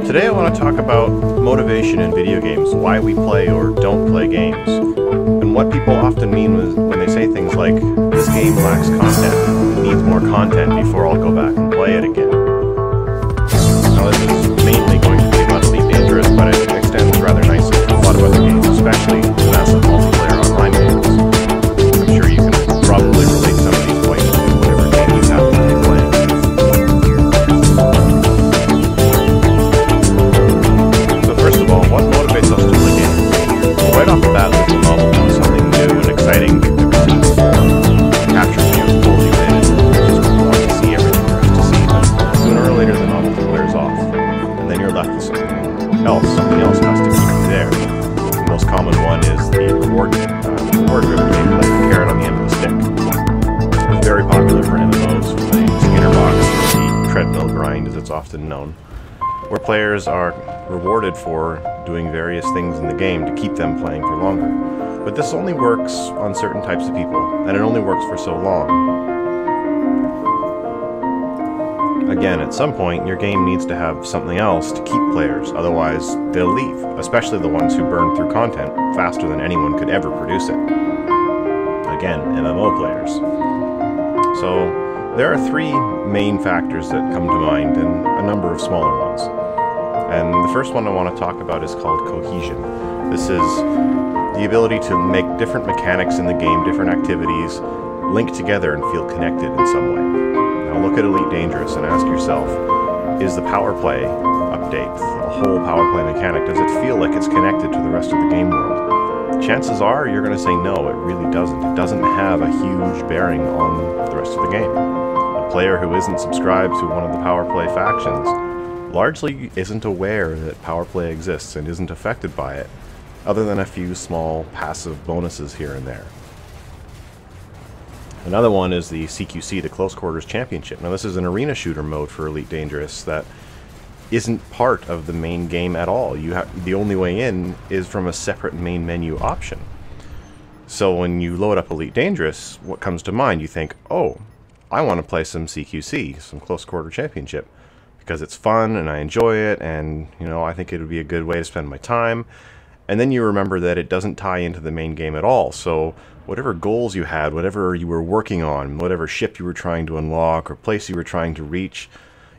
Today I want to talk about motivation in video games, why we play or don't play games, and what people often mean when they say things like, this game lacks content, it needs more content before I'll go back and play it again. Now this is mainly going to be about Elite Dangerous, but it extends rather nicely to a lot of other games, especially massive multiplayer online games. I'm sure you can probably relate some of these points to whatever game you happen to be playing. First of all, what motivates us to play games? Well, right off the bat, there's a novelty, something new and exciting to captures you, pulls you in, and just want to see everything there is to see. But sooner or later, the novelty wears off, and then you're left with something else. Something else has to keep you there. The most common one is the reward-driven gameplay, the carrot on the end of the stick. It's very popular for MMOs, for the Skinner box, or the treadmill grind, as it's often known, where players are rewarded for doing various things in the game to keep them playing for longer. But this only works on certain types of people, and it only works for so long. Again, at some point, your game needs to have something else to keep players, otherwise they'll leave, especially the ones who burn through content faster than anyone could ever produce it. Again, MMO players. So, there are three main factors that come to mind, and a number of smaller ones. And the first one I want to talk about is called cohesion. This is the ability to make different mechanics in the game, different activities, link together and feel connected in some way. Now look at Elite Dangerous and ask yourself, is the power play update, the whole power play mechanic, does it feel like it's connected to the rest of the game world? Chances are you're going to say no, it really doesn't. It doesn't have a huge bearing on the rest of the game. A player who isn't subscribed to one of the power play factions largely isn't aware that power play exists and isn't affected by it, other than a few small passive bonuses here and there. Another one is the CQC, the Close Quarters Championship. Now this is an arena shooter mode for Elite Dangerous that isn't part of the main game at all. The only way in is from a separate main menu option. So when you load up Elite Dangerous, what comes to mind? You think, oh, I want to play some CQC, some Close Quarter Championship, because it's fun and I enjoy it, and I think it would be a good way to spend my time. And then you remember that it doesn't tie into the main game at all. So whatever goals you had, whatever you were working on, whatever ship you were trying to unlock or place you were trying to reach,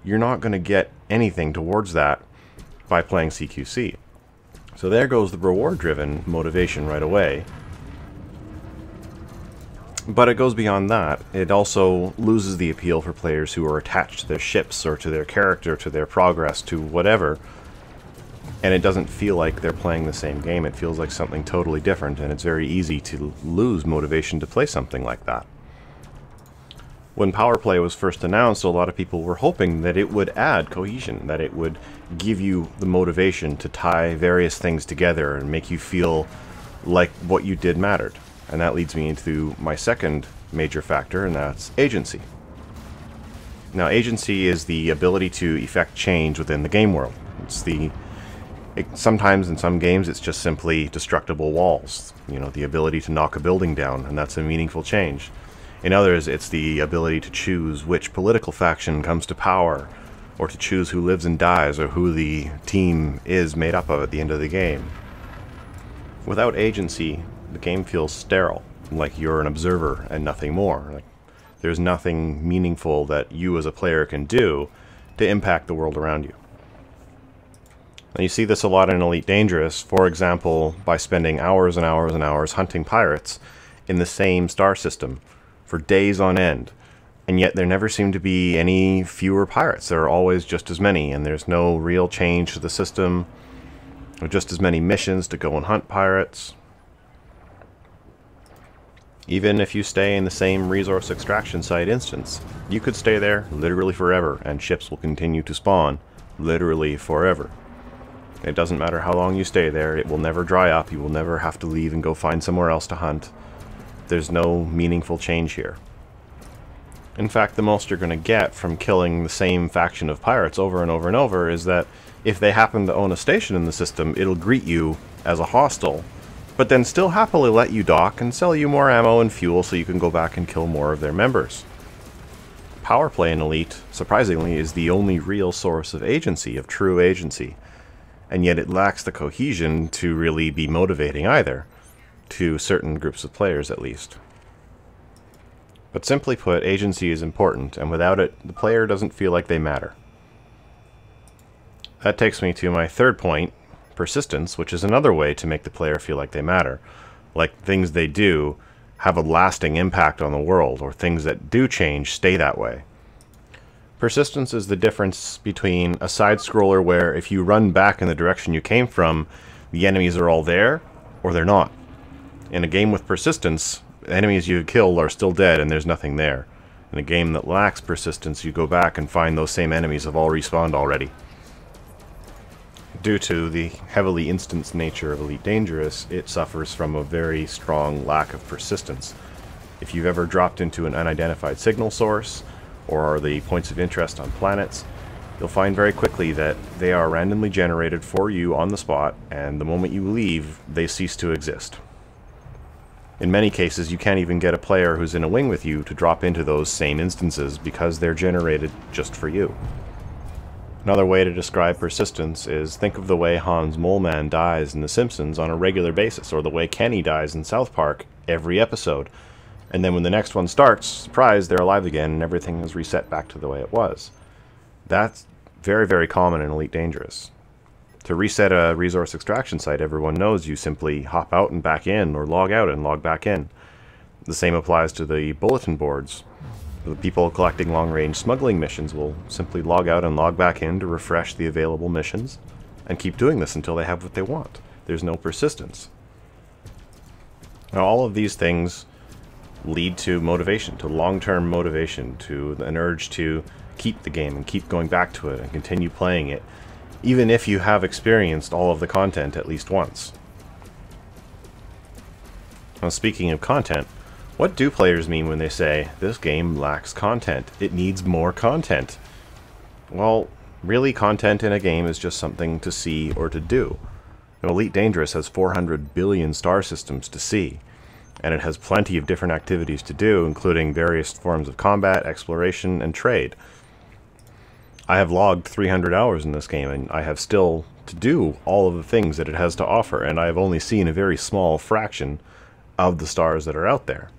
you're not going to get anything towards that by playing CQC. So there goes the reward-driven motivation right away. But it goes beyond that. It also loses the appeal for players who are attached to their ships or to their character, to their progress, to whatever. And it doesn't feel like they're playing the same game. It feels like something totally different, and it's very easy to lose motivation to play something like that. When Power Play was first announced, a lot of people were hoping that it would add cohesion, that it would give you the motivation to tie various things together and make you feel like what you did mattered. And that leads me into my second major factor, and that's agency. Now, agency is the ability to effect change within the game world. Sometimes in some games it's just simply destructible walls, the ability to knock a building down, and that's a meaningful change. In others, it's the ability to choose which political faction comes to power, or to choose who lives and dies, or who the team is made up of at the end of the game. Without agency, the game feels sterile, like you're an observer and nothing more. Like there's nothing meaningful that you as a player can do to impact the world around you. Now you see this a lot in Elite Dangerous, for example, by spending hours and hours and hours hunting pirates in the same star system for days on end, and yet there never seem to be any fewer pirates. There are always just as many, and there's no real change to the system, or just as many missions to go and hunt pirates. Even if you stay in the same resource extraction site instance, you could stay there literally forever, and ships will continue to spawn literally forever. It doesn't matter how long you stay there, it will never dry up, you will never have to leave and go find somewhere else to hunt. There's no meaningful change here. In fact, the most you're going to get from killing the same faction of pirates over and over and over is that if they happen to own a station in the system, it'll greet you as a hostile, but then still happily let you dock and sell you more ammo and fuel so you can go back and kill more of their members. power play in Elite, surprisingly, is the only real source of agency, of true agency. And yet it lacks the cohesion to really be motivating either, to certain groups of players at least. But simply put, agency is important, and without it, the player doesn't feel like they matter. That takes me to my third point, persistence, which is another way to make the player feel like they matter. Like things they do have a lasting impact on the world, or things that do change stay that way. Persistence is the difference between a side-scroller where if you run back in the direction you came from, the enemies are all there, or they're not. In a game with persistence, enemies you kill are still dead and there's nothing there. In a game that lacks persistence, you go back and find those same enemies have all respawned already. Due to the heavily instanced nature of Elite Dangerous, it suffers from a very strong lack of persistence. If you've ever dropped into an unidentified signal source, or are the points of interest on planets, you'll find very quickly that they are randomly generated for you on the spot, and the moment you leave, they cease to exist. In many cases, you can't even get a player who's in a wing with you to drop into those same instances because they're generated just for you. Another way to describe persistence is think of the way Hans Moleman dies in The Simpsons on a regular basis, or the way Kenny dies in South Park every episode. And then when the next one starts, surprise, they're alive again and everything is reset back to the way it was. That's very, very common in Elite Dangerous. To reset a resource extraction site, everyone knows you simply hop out and back in, or log out and log back in. The same applies to the bulletin boards. The people collecting long-range smuggling missions will simply log out and log back in to refresh the available missions, and keep doing this until they have what they want. There's no persistence. Now, all of these things lead to motivation, to long-term motivation, to an urge to keep the game and keep going back to it and continue playing it, even if you have experienced all of the content at least once. Now, speaking of content, what do players mean when they say, this game lacks content, it needs more content? Well, really, content in a game is just something to see or to do. Now, Elite Dangerous has 400 billion star systems to see, and it has plenty of different activities to do, including various forms of combat, exploration, and trade. I have logged 300 hours in this game, and I have still to do all of the things that it has to offer, and I have only seen a very small fraction of the stars that are out there.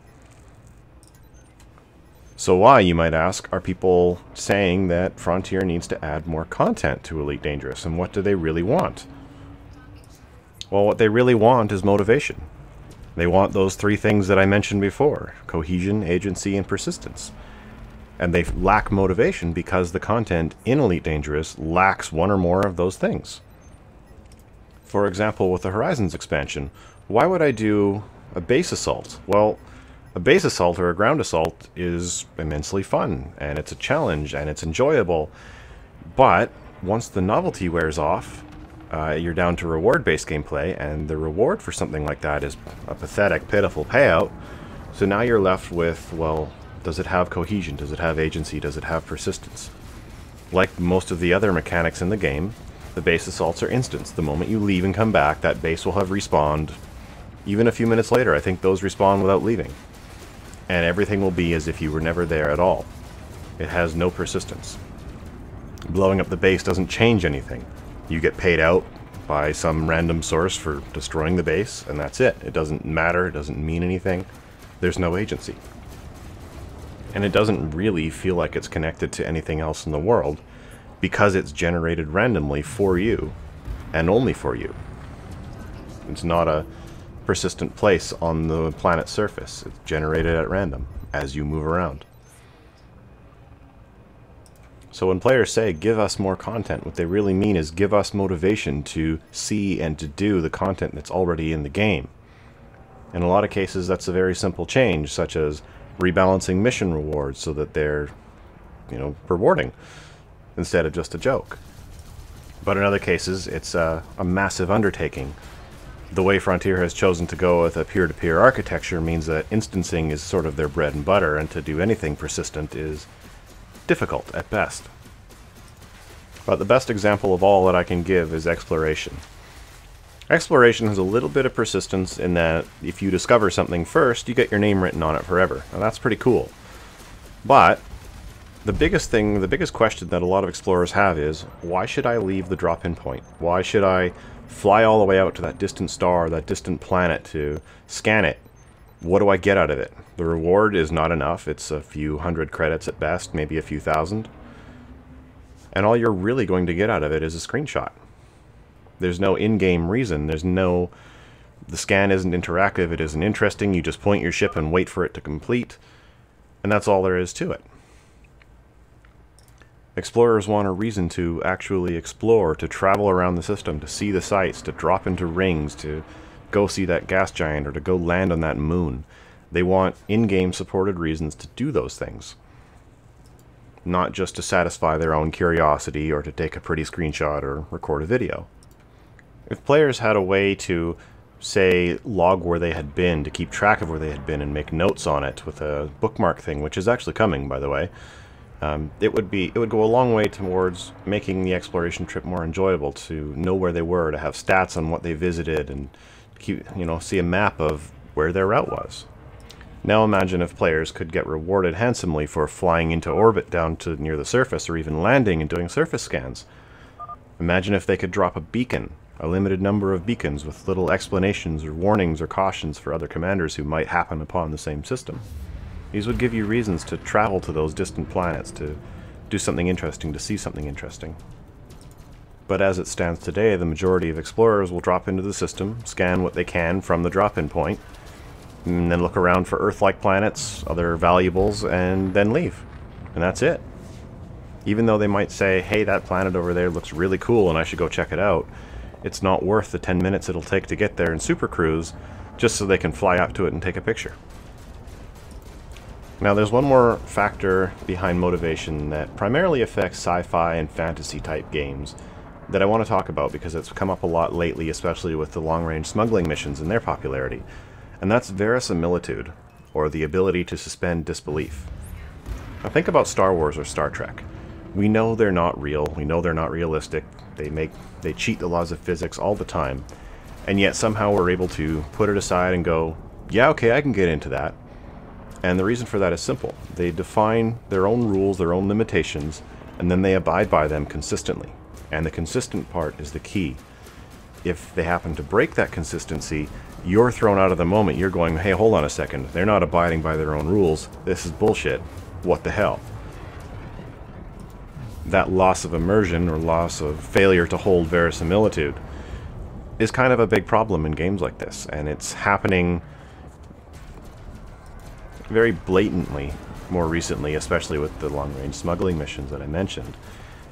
So why, you might ask, are people saying that Frontier needs to add more content to Elite Dangerous, and what do they really want? Well, what they really want is motivation. They want those three things that I mentioned before: cohesion, agency, and persistence. And they lack motivation because the content in Elite Dangerous lacks one or more of those things. For example, with the Horizons expansion, why would I do a base assault? Well, a base assault or a ground assault is immensely fun, and it's a challenge, and it's enjoyable. But once the novelty wears off, you're down to reward-based gameplay, and the reward for something like that is a pathetic, pitiful payout. So now you're left with, well, does it have cohesion? Does it have agency? Does it have persistence? Like most of the other mechanics in the game, the base assaults are instants. The moment you leave and come back, that base will have respawned. Even a few minutes later, I think those respawn without leaving. And everything will be as if you were never there at all. It has no persistence. Blowing up the base doesn't change anything. You get paid out by some random source for destroying the base, and that's it. It doesn't matter, it doesn't mean anything. There's no agency. And it doesn't really feel like it's connected to anything else in the world, because it's generated randomly for you, and only for you. It's not a persistent place on the planet's surface. It's generated at random as you move around. So when players say, give us more content, what they really mean is give us motivation to see and to do the content that's already in the game. In a lot of cases, that's a very simple change, such as rebalancing mission rewards so that they're, rewarding instead of just a joke. But in other cases, it's a massive undertaking. The way Frontier has chosen to go with a peer-to-peer architecture means that instancing is sort of their bread and butter, and to do anything persistent is difficult at best. But the best example of all that I can give is exploration. Exploration has a little bit of persistence in that if you discover something first, you get your name written on it forever. Now that's pretty cool. But The biggest question that a lot of explorers have is, why should I leave the drop-in point? Why should I fly all the way out to that distant star, that distant planet to scan it? What do I get out of it? The reward is not enough. It's a few hundred credits at best, maybe a few thousand. And all you're really going to get out of it is a screenshot. There's no in-game reason. The scan isn't interactive. It isn't interesting. You just point your ship and wait for it to complete. And that's all there is to it. Explorers want a reason to actually explore, to travel around the system, to see the sights, to drop into rings, to go see that gas giant, or to go land on that moon. They want in-game supported reasons to do those things. Not just to satisfy their own curiosity or to take a pretty screenshot or record a video. If players had a way to, say, log where they had been, to keep track of where they had been and make notes on it with a bookmark thing, which is actually coming, by the way, it would go a long way towards making the exploration trip more enjoyable, to know where they were, to have stats on what they visited, and see a map of where their route was. Now imagine if players could get rewarded handsomely for flying into orbit down to near the surface, or even landing and doing surface scans. Imagine if they could drop a beacon, a limited number of beacons with little explanations or warnings or cautions for other commanders who might happen upon the same system. These would give you reasons to travel to those distant planets, to do something interesting, to see something interesting. But as it stands today, the majority of explorers will drop into the system, scan what they can from the drop-in point, and then look around for Earth-like planets, other valuables, and then leave. And that's it. Even though they might say, hey, that planet over there looks really cool and I should go check it out, it's not worth the 10 minutes it'll take to get there in Super Cruise just so they can fly up to it and take a picture. Now there's one more factor behind motivation that primarily affects sci-fi and fantasy type games that I want to talk about because it's come up a lot lately, especially with the long-range smuggling missions and their popularity. And that's verisimilitude, or the ability to suspend disbelief. Now think about Star Wars or Star Trek. We know they're not real, we know they're not realistic, they cheat the laws of physics all the time, and yet somehow we're able to put it aside and go, yeah, okay, I can get into that. And the reason for that is simple. They define their own rules, their own limitations, and then they abide by them consistently. And the consistent part is the key. If they happen to break that consistency, you're thrown out of the moment. You're going, hey, hold on a second. They're not abiding by their own rules. This is bullshit. What the hell? That loss of immersion, or loss of failure to hold verisimilitude, is kind of a big problem in games like this. And it's happening very blatantly more recently, especially with the long-range smuggling missions that I mentioned.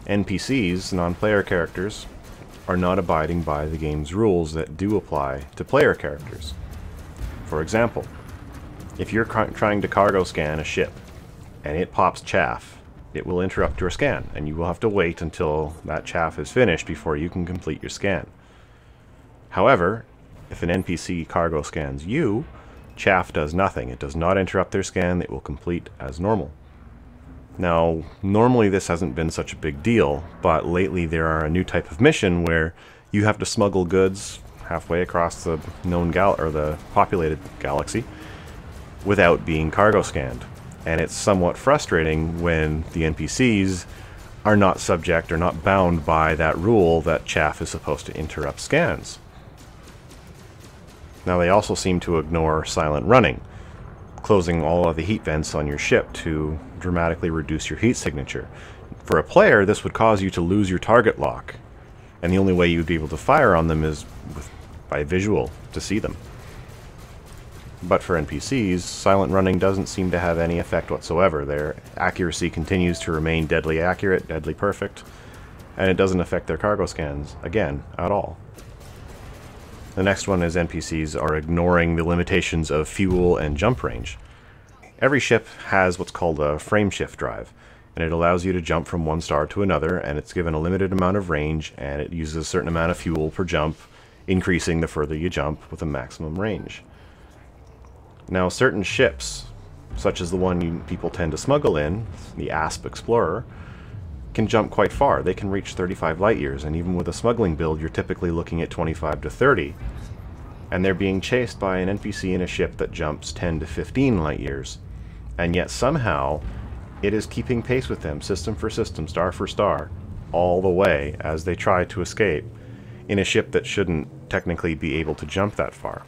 NPCs, non-player characters, are not abiding by the game's rules that do apply to player characters. For example, if you're trying to cargo scan a ship and it pops chaff, it will interrupt your scan, and you will have to wait until that chaff is finished before you can complete your scan. However, if an NPC cargo scans you, chaff does nothing. It does not interrupt their scan. It will complete as normal. Now, normally this hasn't been such a big deal, but lately there are a new type of mission where you have to smuggle goods halfway across the known the populated galaxy without being cargo scanned. And it's somewhat frustrating when the NPCs are not subject or not bound by that rule that chaff is supposed to interrupt scans. Now they also seem to ignore silent running, closing all of the heat vents on your ship to dramatically reduce your heat signature. For a player, this would cause you to lose your target lock, and the only way you'd be able to fire on them is by visual, to see them. But for NPCs, silent running doesn't seem to have any effect whatsoever. Their accuracy continues to remain deadly accurate, deadly perfect, and it doesn't affect their cargo scans, again, at all. The next one is NPCs are ignoring the limitations of fuel and jump range. Every ship has what's called a frame shift drive, and it allows you to jump from one star to another, and it's given a limited amount of range, and it uses a certain amount of fuel per jump, increasing the further you jump with a maximum range. Now certain ships, such as the one people tend to smuggle in, the ASP Explorer, can jump quite far. They can reach 35 light years, and even with a smuggling build you're typically looking at 25 to 30. And they're being chased by an NPC in a ship that jumps 10 to 15 light years. And yet somehow It is keeping pace with them, system for system, star for star, all the way as they try to escape in a ship that shouldn't technically be able to jump that far.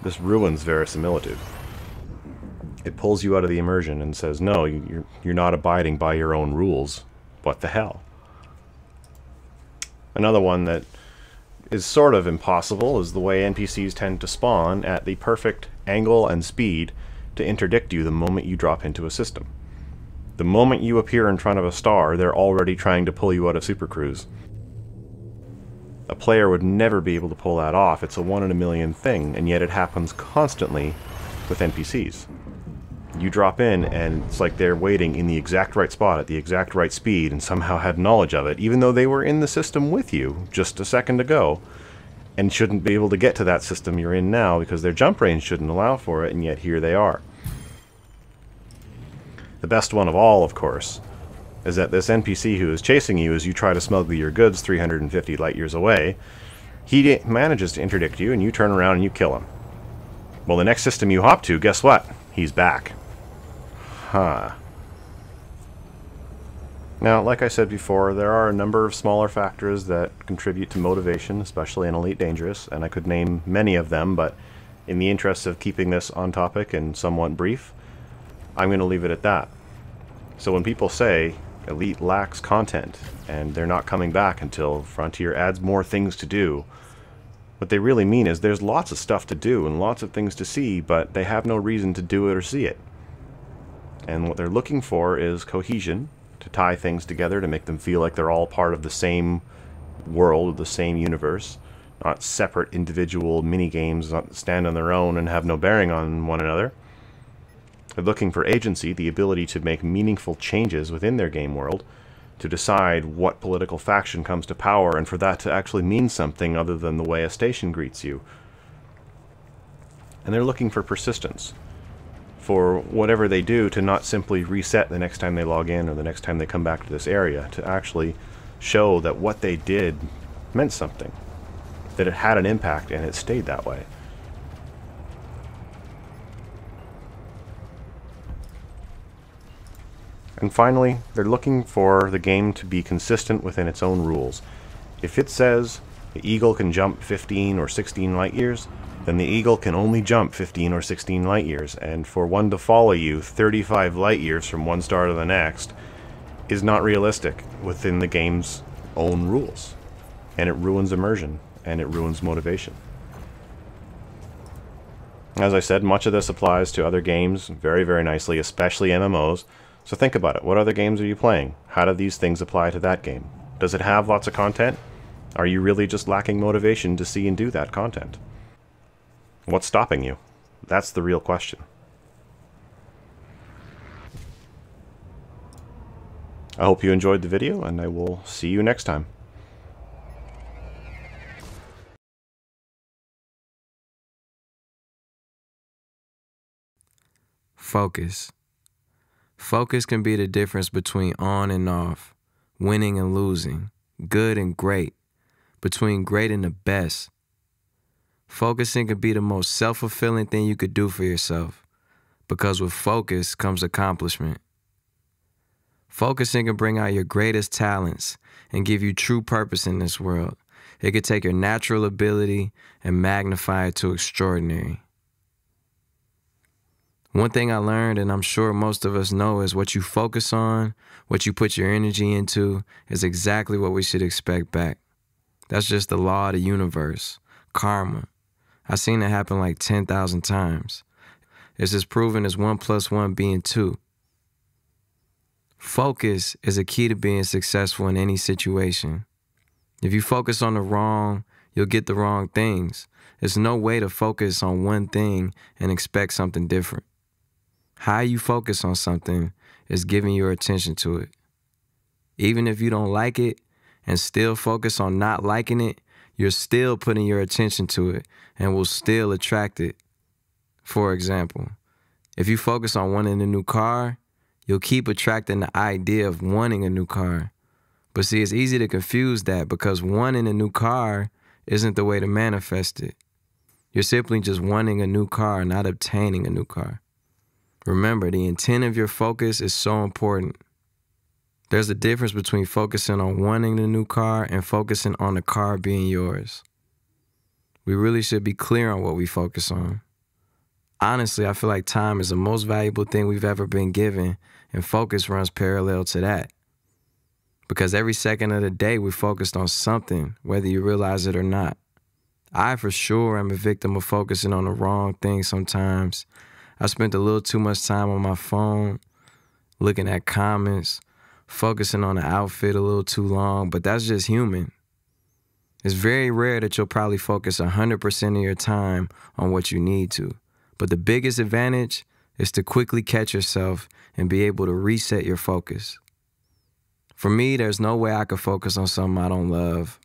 This ruins verisimilitude. It pulls you out of the immersion and says, no, you're not abiding by your own rules. What the hell? Another one that is sort of impossible is the way NPCs tend to spawn at the perfect angle and speed to interdict you the moment you drop into a system. The moment you appear in front of a star, they're already trying to pull you out of Super Cruise. A player would never be able to pull that off. It's a 1 in a million thing, and yet it happens constantly with NPCs. You drop in, and it's like they're waiting in the exact right spot at the exact right speed and somehow had knowledge of it, even though they were in the system with you just a second ago and shouldn't be able to get to that system you're in now because their jump range shouldn't allow for it, and yet here they are. The best one of all, of course, is that this NPC who is chasing you as you try to smuggle your goods 350 light years away, he manages to interdict you, and you turn around and you kill him. Well, the next system you hop to, guess what? He's back. Huh. Now, like I said before, there are a number of smaller factors that contribute to motivation, especially in Elite Dangerous, and I could name many of them, but in the interest of keeping this on topic and somewhat brief, I'm going to leave it at that. So when people say Elite lacks content and they're not coming back until Frontier adds more things to do, what they really mean is there's lots of stuff to do and lots of things to see, but they have no reason to do it or see it. And what they're looking for is cohesion, to tie things together, to make them feel like they're all part of the same world, the same universe, not separate individual mini-games that stand on their own and have no bearing on one another. They're looking for agency, the ability to make meaningful changes within their game world, to decide what political faction comes to power, and for that to actually mean something other than the way a station greets you. And they're looking for persistence, for whatever they do to not simply reset the next time they log in or the next time they come back to this area, to actually show that what they did meant something, that it had an impact and it stayed that way. And finally, they're looking for the game to be consistent within its own rules. If it says the Eagle can jump 15 or 16 light years, then the Eagle can only jump 15 or 16 light years, and for one to follow you 35 light years from one star to the next is not realistic within the game's own rules. And it ruins immersion, and it ruins motivation. As I said, much of this applies to other games very, very nicely, especially MMOs. So think about it. What other games are you playing? How do these things apply to that game? Does it have lots of content? Are you really just lacking motivation to see and do that content? What's stopping you? That's the real question. I hope you enjoyed the video, and I will see you next time. Focus. Focus can be the difference between on and off, winning and losing, good and great, between great and the best. Focusing can be the most self-fulfilling thing you could do for yourself, because with focus comes accomplishment. Focusing can bring out your greatest talents and give you true purpose in this world. It could take your natural ability and magnify it to extraordinary. One thing I learned, and I'm sure most of us know, is what you focus on, what you put your energy into, is exactly what we should expect back. That's just the law of the universe, karma. I've seen it happen like 10,000 times. It's as proven as 1 + 1 being 2. Focus is a key to being successful in any situation. If you focus on the wrong, you'll get the wrong things. There's no way to focus on one thing and expect something different. How you focus on something is giving your attention to it. Even if you don't like it and still focus on not liking it, you're still putting your attention to it and will still attract it. For example, if you focus on wanting a new car, you'll keep attracting the idea of wanting a new car. But see, it's easy to confuse that because wanting a new car isn't the way to manifest it. You're simply just wanting a new car, not obtaining a new car. Remember, the intent of your focus is so important. There's a difference between focusing on wanting the new car and focusing on the car being yours. We really should be clear on what we focus on. Honestly, I feel like time is the most valuable thing we've ever been given, and focus runs parallel to that. Because every second of the day, we're focused on something, whether you realize it or not. I, for sure, am a victim of focusing on the wrong thing sometimes. I spent a little too much time on my phone, looking at comments, focusing on the outfit a little too long, but that's just human. It's very rare that you'll probably focus 100% of your time on what you need to. But the biggest advantage is to quickly catch yourself and be able to reset your focus. For me, there's no way I could focus on something I don't love,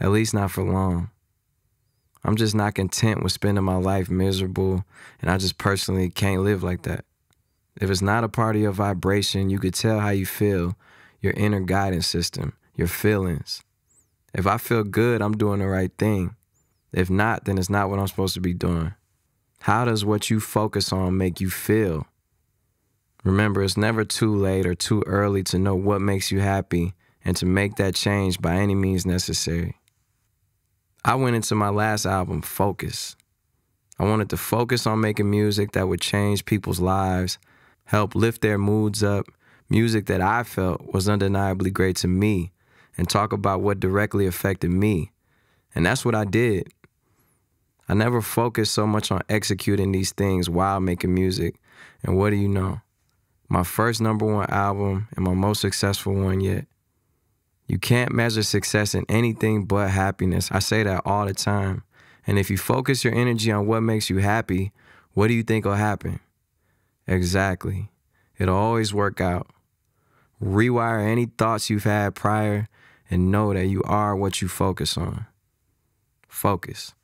at least not for long. I'm just not content with spending my life miserable, and I just personally can't live like that. If it's not a part of your vibration, you could tell how you feel, your inner guidance system, your feelings. If I feel good, I'm doing the right thing. If not, then it's not what I'm supposed to be doing. How does what you focus on make you feel? Remember, it's never too late or too early to know what makes you happy and to make that change by any means necessary. I went into my last album, Focus. I wanted to focus on making music that would change people's lives, help lift their moods up, music that I felt was undeniably great to me, and talk about what directly affected me. And that's what I did. I never focused so much on executing these things while making music. And what do you know? My first #1 album and my most successful one yet. You can't measure success in anything but happiness. I say that all the time. And if you focus your energy on what makes you happy, what do you think will happen? Exactly. It'll always work out. Rewire any thoughts you've had prior and know that you are what you focus on. Focus.